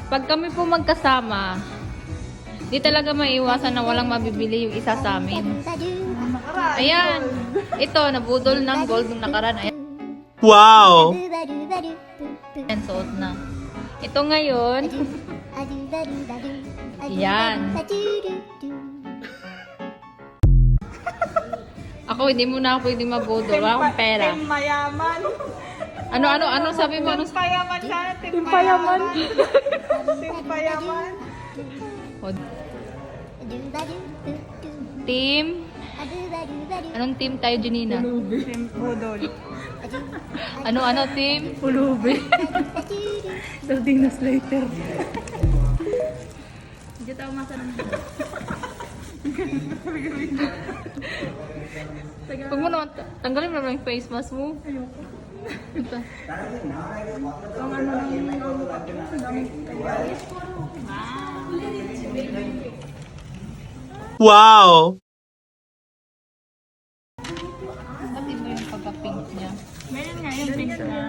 Pag kami po magkasama, di talaga maiiwasan na walang mabibili yung isa sa amin. Ayan. Ito, nabudol ng gold nung nakaraan. Ayan. Wow! Ayan, suot na. Ito ngayon. Ayan. Ako, hindi mo na ako pwede mabudol. Wala akong pera. Tim mayaman. Ano sabi mo? Tim payaman sana. Tim payaman. Tim payaman. Team? Anong team tayo, Janina? Tim budol. Ano, team? Ulubi. Sardinas later. Hindi tayo masanang. Huwag mo naman, tanggalin mo naman yung face mask mo. Ayoko. Ito. Ang ano lang yung Wow! Pati mo yung pagka-pink niya. meron nga yung pink na.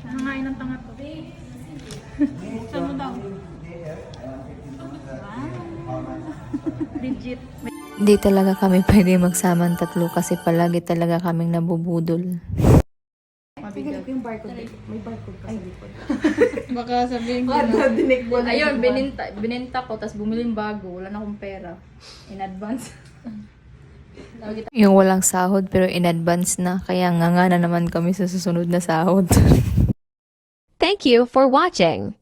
Nangain ng tanga to. Saan mo daw? Legit. Hindi talaga kami pwede magsama ng tatlo kasi palagi talaga kaming nabubudol. Yung barcode. May barcode ka sa likod. Baka sabihin ko na. Ayun, binenta ko, tapos bumili ng bago. Wala na akong pera. In advance. Yung walang sahod pero in advance na kaya nga na naman kami sa susunod na sahod. Thank you for watching.